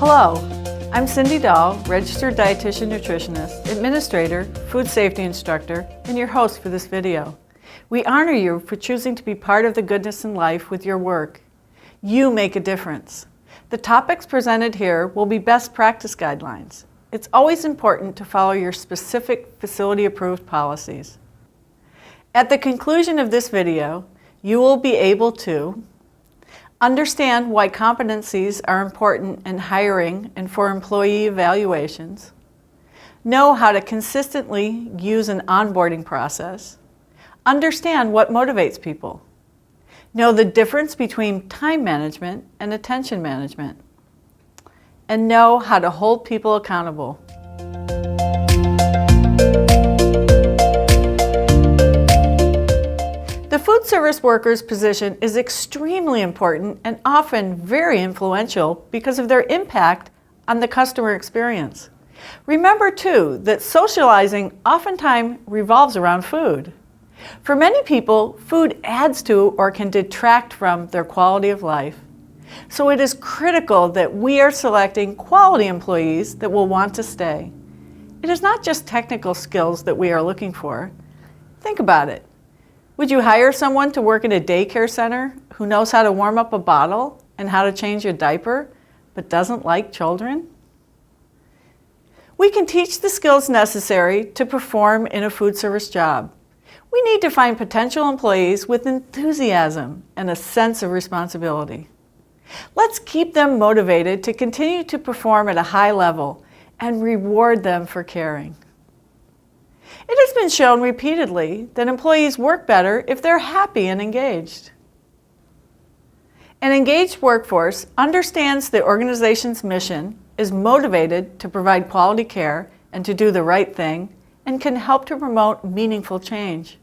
Hello, I'm Cindy Dahl, Registered Dietitian Nutritionist, Administrator, Food Safety Instructor, and your host for this video. We honor you for choosing to be part of the goodness in life with your work. You make a difference. The topics presented here will be best practice guidelines. It's always important to follow your specific facility-approved policies. At the conclusion of this video, you will be able to understand why competencies are important in hiring and for employee evaluations, know how to consistently use an onboarding process, understand what motivates people, know the difference between time management and attention management, and know how to hold people accountable. The food service worker's position is extremely important and often very influential because of their impact on the customer experience. Remember too that socializing oftentimes revolves around food. For many people, food adds to or can detract from their quality of life. So it is critical that we are selecting quality employees that will want to stay. It is not just technical skills that we are looking for. Think about it. Would you hire someone to work in a daycare center who knows how to warm up a bottle and how to change a diaper, but doesn't like children? We can teach the skills necessary to perform in a food service job. We need to find potential employees with enthusiasm and a sense of responsibility. Let's keep them motivated to continue to perform at a high level and reward them for caring. It has been shown repeatedly that employees work better if they're happy and engaged. An engaged workforce understands the organization's mission, is motivated to provide quality care and to do the right thing, and can help to promote meaningful change.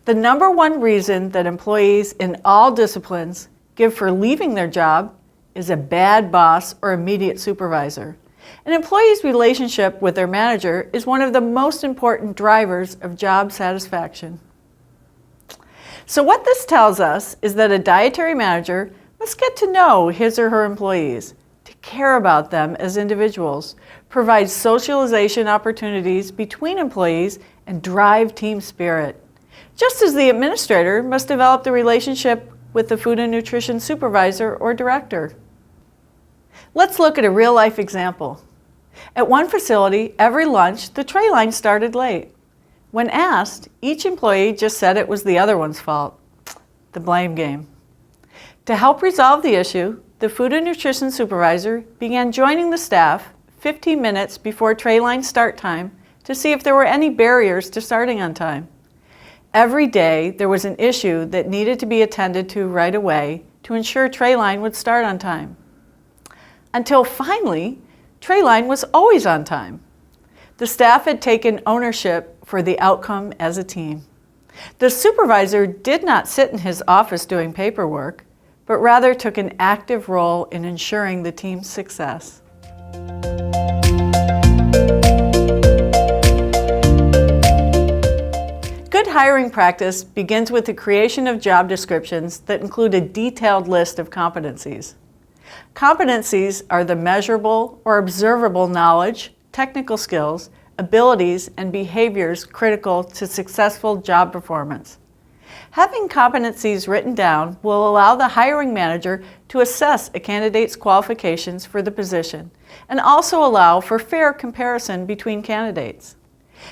The number one reason that employees in all disciplines give for leaving their job is a bad boss or immediate supervisor. An employee's relationship with their manager is one of the most important drivers of job satisfaction. So what this tells us is that a dietary manager must get to know his or her employees, to care about them as individuals, provide socialization opportunities between employees, and drive team spirit. Just as the administrator must develop the relationship with the food and nutrition supervisor or director. Let's look at a real-life example. At one facility, every lunch, the tray line started late. When asked, each employee just said it was the other one's fault. The blame game. To help resolve the issue, the food and nutrition supervisor began joining the staff 15 minutes before tray line start time to see if there were any barriers to starting on time. Every day, there was an issue that needed to be attended to right away to ensure tray line would start on time. Until finally, tray line was always on time. The staff had taken ownership for the outcome as a team. The supervisor did not sit in his office doing paperwork, but rather took an active role in ensuring the team's success. Good hiring practice begins with the creation of job descriptions that include a detailed list of competencies. Competencies are the measurable or observable knowledge, technical skills, abilities, and behaviors critical to successful job performance. Having competencies written down will allow the hiring manager to assess a candidate's qualifications for the position and also allow for fair comparison between candidates.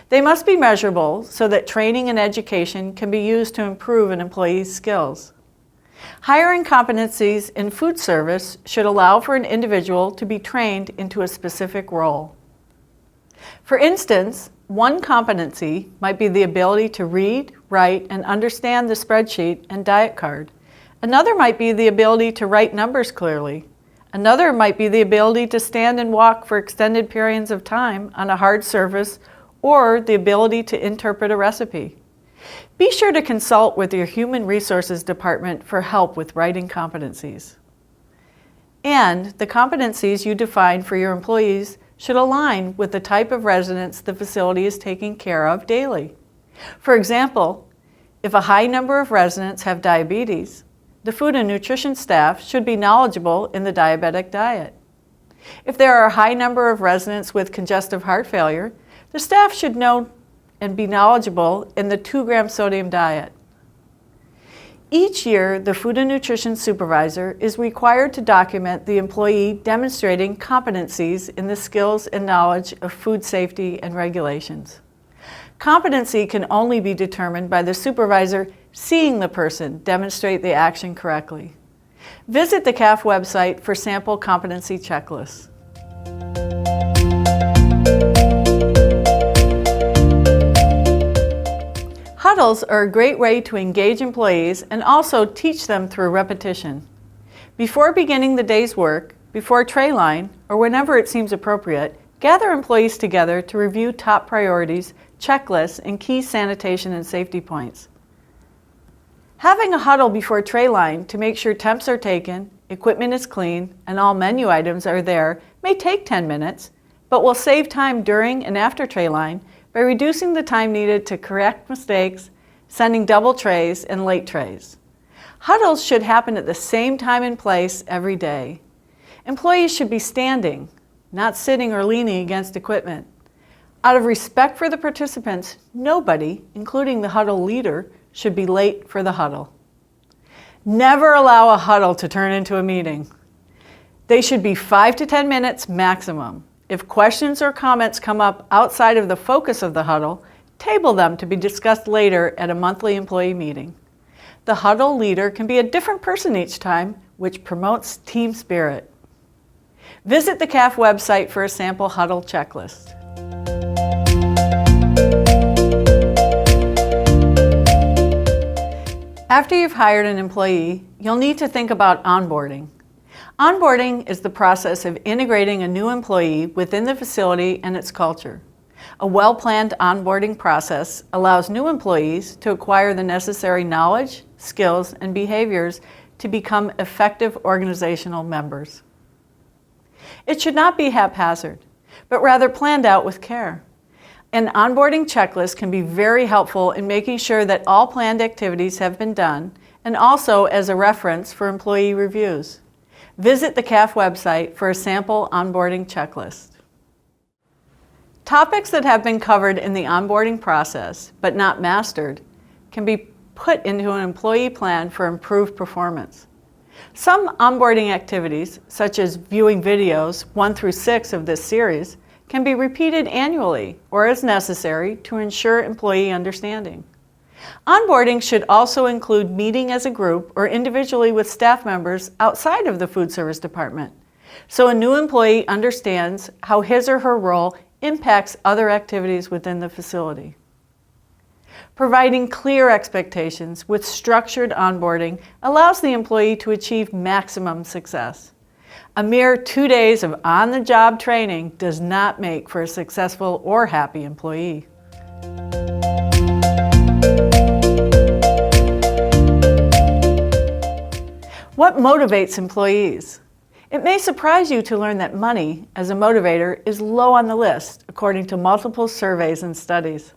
They must be measurable so that training and education can be used to improve an employee's skills. Hiring competencies in food service should allow for an individual to be trained into a specific role. For instance, one competency might be the ability to read, write, and understand the spreadsheet and diet card. Another might be the ability to write numbers clearly. Another might be the ability to stand and walk for extended periods of time on a hard surface, or the ability to interpret a recipe. Be sure to consult with your Human Resources Department for help with writing competencies. And the competencies you define for your employees should align with the type of residents the facility is taking care of daily. For example, if a high number of residents have diabetes, the food and nutrition staff should be knowledgeable in the diabetic diet. If there are a high number of residents with congestive heart failure, the staff should know and be knowledgeable in the 2-gram sodium diet. Each year, the Food and Nutrition Supervisor is required to document the employee demonstrating competencies in the skills and knowledge of food safety and regulations. Competency can only be determined by the supervisor seeing the person demonstrate the action correctly. Visit the CAF website for sample competency checklists. Huddles are a great way to engage employees and also teach them through repetition. Before beginning the day's work, before tray line, or whenever it seems appropriate, gather employees together to review top priorities, checklists, and key sanitation and safety points. Having a huddle before tray line to make sure temps are taken, equipment is clean, and all menu items are there may take 10 minutes, but will save time during and after tray line by reducing the time needed to correct mistakes, sending double trays, and late trays. Huddles should happen at the same time and place every day. Employees should be standing, not sitting or leaning against equipment. Out of respect for the participants, nobody, including the huddle leader, should be late for the huddle. Never allow a huddle to turn into a meeting. They should be 5 to 10 minutes maximum. If questions or comments come up outside of the focus of the huddle, table them to be discussed later at a monthly employee meeting. The huddle leader can be a different person each time, which promotes team spirit. Visit the CAF website for a sample huddle checklist. After you've hired an employee, you'll need to think about onboarding. Onboarding is the process of integrating a new employee within the facility and its culture. A well-planned onboarding process allows new employees to acquire the necessary knowledge, skills, and behaviors to become effective organizational members. It should not be haphazard, but rather planned out with care. An onboarding checklist can be very helpful in making sure that all planned activities have been done, and also as a reference for employee reviews. Visit the CAF website for a sample onboarding checklist. Topics that have been covered in the onboarding process, but not mastered, can be put into an employee plan for improved performance. Some onboarding activities, such as viewing videos 1 through 6 of this series, can be repeated annually or as necessary to ensure employee understanding. Onboarding should also include meeting as a group or individually with staff members outside of the food service department, so a new employee understands how his or her role impacts other activities within the facility. Providing clear expectations with structured onboarding allows the employee to achieve maximum success. A mere 2 days of on-the-job training does not make for a successful or happy employee. What motivates employees? It may surprise you to learn that money, as a motivator, is low on the list, according to multiple surveys and studies.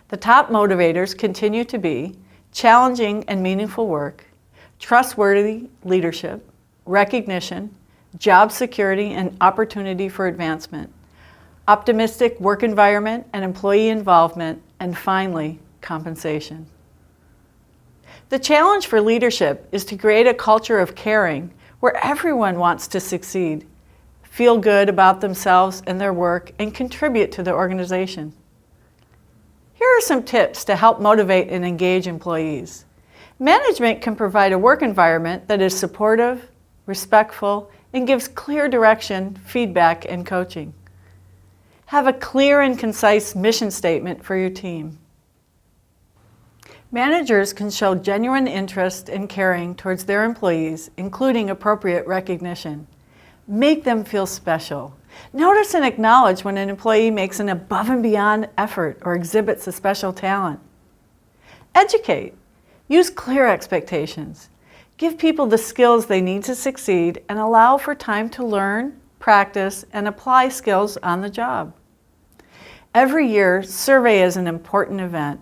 The top motivators continue to be challenging and meaningful work, trustworthy leadership, recognition, job security and opportunity for advancement, optimistic work environment and employee involvement, and finally, compensation. The challenge for leadership is to create a culture of caring where everyone wants to succeed, feel good about themselves and their work, and contribute to the organization. Here are some tips to help motivate and engage employees. Management can provide a work environment that is supportive, respectful, and gives clear direction, feedback, and coaching. Have a clear and concise mission statement for your team. Managers can show genuine interest and caring towards their employees, including appropriate recognition. Make them feel special. Notice and acknowledge when an employee makes an above and beyond effort or exhibits a special talent. Educate. Use clear expectations. Give people the skills they need to succeed and allow for time to learn, practice, and apply skills on the job. Every year, survey is an important event.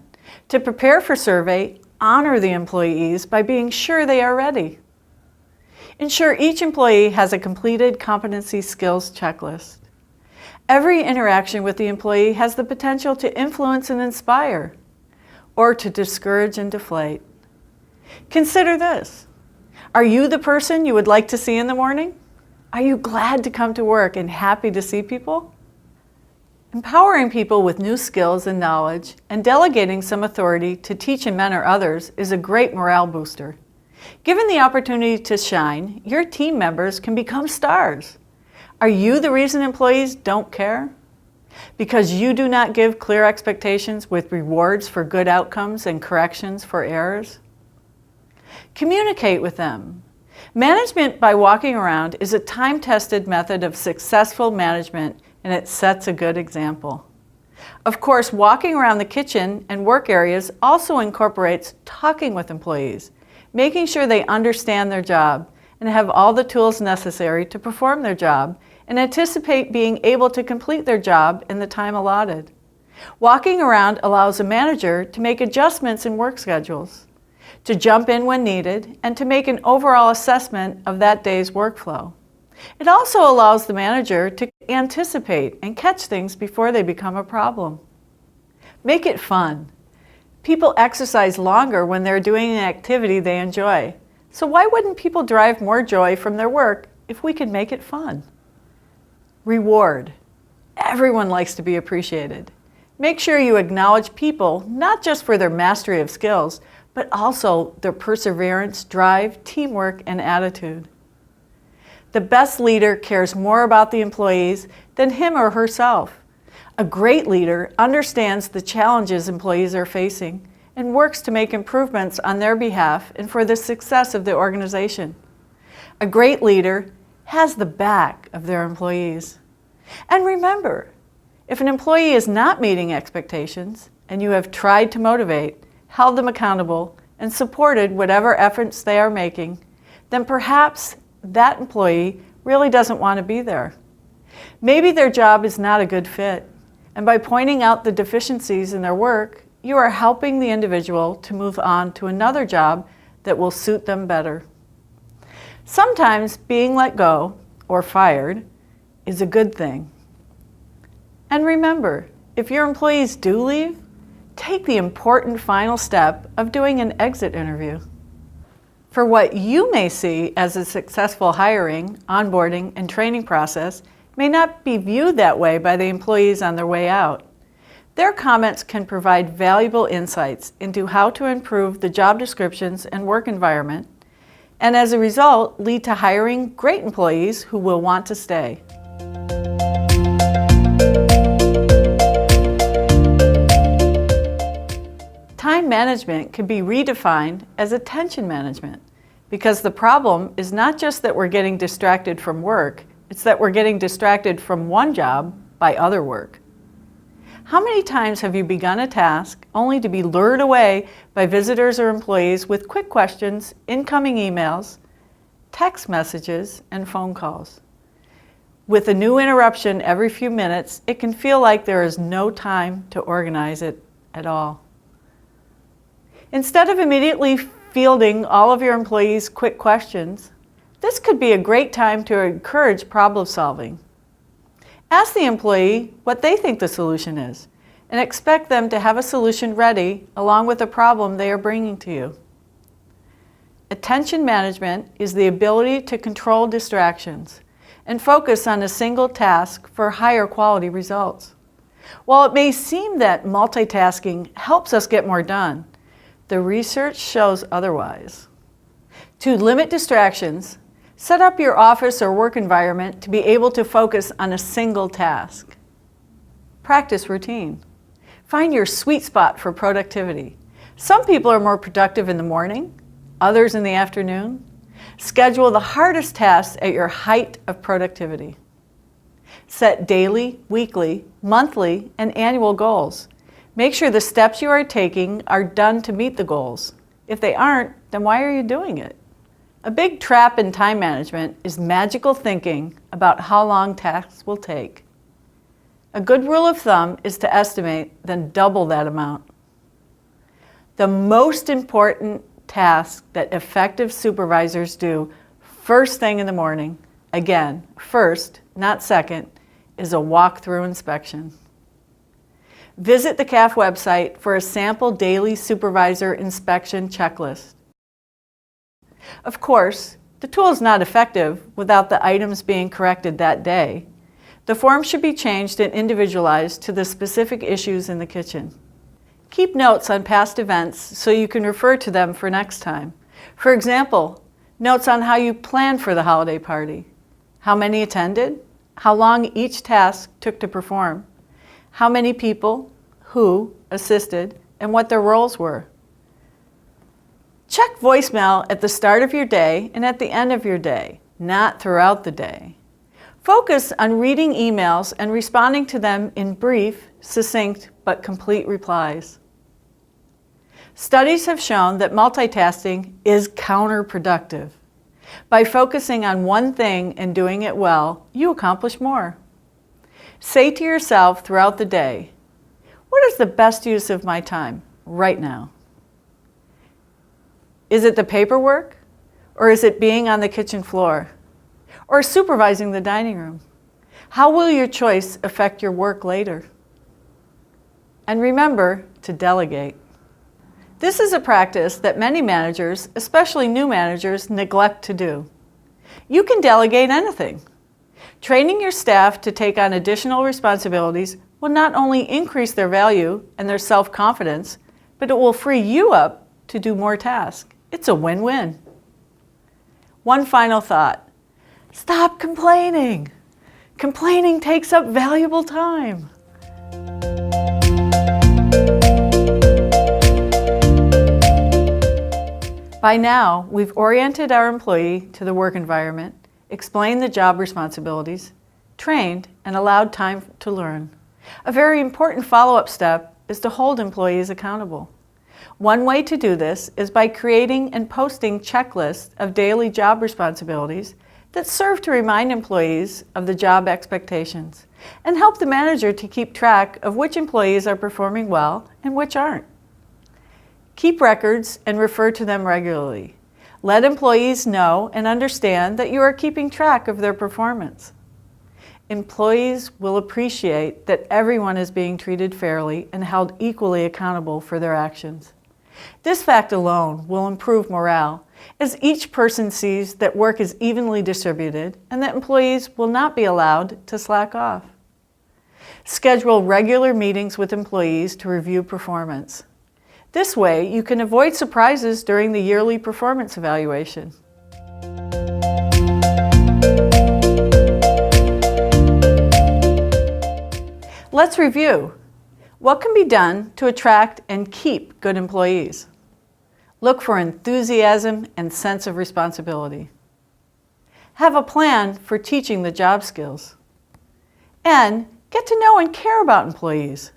To prepare for survey, honor the employees by being sure they are ready. Ensure each employee has a completed competency skills checklist. Every interaction with the employee has the potential to influence and inspire, or to discourage and deflate. Consider this. Are you the person you would like to see in the morning? Are you glad to come to work and happy to see people? Empowering people with new skills and knowledge and delegating some authority to teach and mentor others is a great morale booster. Given the opportunity to shine, your team members can become stars. Are you the reason employees don't care? Because you do not give clear expectations with rewards for good outcomes and corrections for errors? Communicate with them. Management by walking around is a time-tested method of successful management, and it sets a good example. Of course, walking around the kitchen and work areas also incorporates talking with employees, making sure they understand their job and have all the tools necessary to perform their job and anticipate being able to complete their job in the time allotted. Walking around allows a manager to make adjustments in work schedules, to jump in when needed, and to make an overall assessment of that day's workflow. It also allows the manager to anticipate and catch things before they become a problem. Make it fun. People exercise longer when they're doing an activity they enjoy. So why wouldn't people derive more joy from their work if we could make it fun? Reward. Everyone likes to be appreciated. Make sure you acknowledge people not just for their mastery of skills, but also their perseverance, drive, teamwork, and attitude. The best leader cares more about the employees than him or herself. A great leader understands the challenges employees are facing and works to make improvements on their behalf and for the success of the organization. A great leader has the back of their employees. And remember, if an employee is not meeting expectations and you have tried to motivate, held them accountable, and supported whatever efforts they are making, then perhaps that employee really doesn't want to be there. Maybe their job is not a good fit, and by pointing out the deficiencies in their work, you are helping the individual to move on to another job that will suit them better. Sometimes being let go or fired is a good thing. And remember, if your employees do leave, take the important final step of doing an exit interview. For what you may see as a successful hiring, onboarding, and training process may not be viewed that way by the employees on their way out. Their comments can provide valuable insights into how to improve the job descriptions and work environment, and as a result, lead to hiring great employees who will want to stay. Time management can be redefined as attention management, because the problem is not just that we're getting distracted from work, it's that we're getting distracted from one job by other work. How many times have you begun a task only to be lured away by visitors or employees with quick questions, incoming emails, text messages, and phone calls? With a new interruption every few minutes, it can feel like there is no time to organize it at all. Instead of immediately fielding all of your employees' quick questions, this could be a great time to encourage problem solving. Ask the employee what they think the solution is, and expect them to have a solution ready along with the problem they are bringing to you. Attention management is the ability to control distractions and focus on a single task for higher quality results. While it may seem that multitasking helps us get more done, the research shows otherwise. To limit distractions, set up your office or work environment to be able to focus on a single task. Practice routine. Find your sweet spot for productivity. Some people are more productive in the morning, others in the afternoon. Schedule the hardest tasks at your height of productivity. Set daily, weekly, monthly, and annual goals. Make sure the steps you are taking are done to meet the goals. If they aren't, then why are you doing it? A big trap in time management is magical thinking about how long tasks will take. A good rule of thumb is to estimate, then double that amount. The most important task that effective supervisors do first thing in the morning, again, first, not second, is a walkthrough inspection. Visit the CAF website for a sample daily supervisor inspection checklist. Of course, the tool is not effective without the items being corrected that day. The form should be changed and individualized to the specific issues in the kitchen. Keep notes on past events so you can refer to them for next time. For example, notes on how you planned for the holiday party, how many attended, how long each task took to perform, how many people, who assisted, and what their roles were. Check voicemail at the start of your day and at the end of your day, not throughout the day. Focus on reading emails and responding to them in brief, succinct, but complete replies. Studies have shown that multitasking is counterproductive. By focusing on one thing and doing it well, you accomplish more. Say to yourself throughout the day, what is the best use of my time right now? Is it the paperwork? Or is it being on the kitchen floor? Or supervising the dining room? How will your choice affect your work later? And remember to delegate. This is a practice that many managers, especially new managers, neglect to do. You can delegate anything. Training your staff to take on additional responsibilities will not only increase their value and their self-confidence, but it will free you up to do more tasks. It's a win-win. One final thought. Stop complaining. Complaining takes up valuable time. By now, we've oriented our employee to the work environment, explained the job responsibilities, trained, and allowed time to learn. A very important follow-up step is to hold employees accountable. One way to do this is by creating and posting checklists of daily job responsibilities that serve to remind employees of the job expectations and help the manager to keep track of which employees are performing well and which aren't. Keep records and refer to them regularly. Let employees know and understand that you are keeping track of their performance. Employees will appreciate that everyone is being treated fairly and held equally accountable for their actions. This fact alone will improve morale, as each person sees that work is evenly distributed and that employees will not be allowed to slack off. Schedule regular meetings with employees to review performance. This way, you can avoid surprises during the yearly performance evaluation. Let's review. What can be done to attract and keep good employees? Look for enthusiasm and sense of responsibility. Have a plan for teaching the job skills. And get to know and care about employees.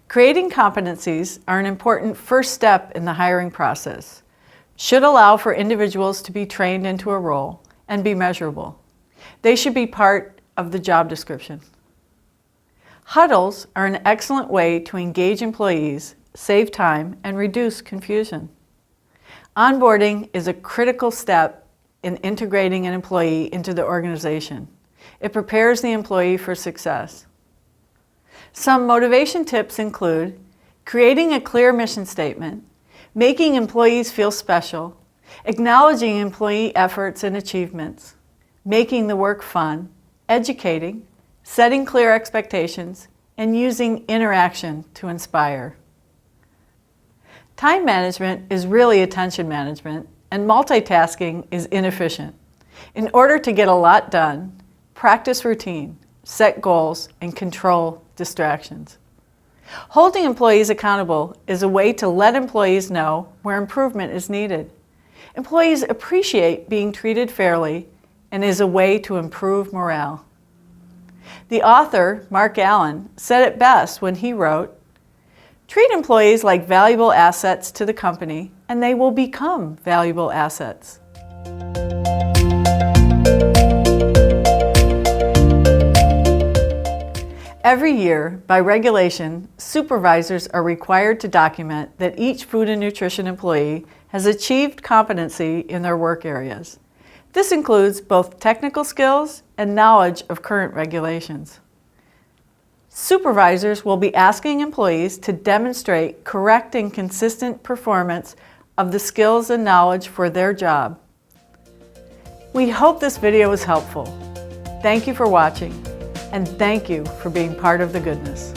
Creating competencies are an important first step in the hiring process. Should allow for individuals to be trained into a role and be measurable. They should be part of the job description. Huddles are an excellent way to engage employees, save time, and reduce confusion. Onboarding is a critical step in integrating an employee into the organization. It prepares the employee for success. Some motivation tips include creating a clear mission statement, making employees feel special, acknowledging employee efforts and achievements, making the work fun, educating, setting clear expectations, and using interaction to inspire. Time management is really attention management, and multitasking is inefficient. In order to get a lot done, practice routine, set goals, and control distractions. Holding employees accountable is a way to let employees know where improvement is needed. Employees appreciate being treated fairly and is a way to improve morale. The author, Mark Allen, said it best when he wrote, "Treat employees like valuable assets to the company, and they will become valuable assets." Every year, by regulation, supervisors are required to document that each food and nutrition employee has achieved competency in their work areas. This includes both technical skills and knowledge of current regulations. Supervisors will be asking employees to demonstrate correct and consistent performance of the skills and knowledge for their job. We hope this video was helpful. Thank you for watching, and thank you for being part of the goodness.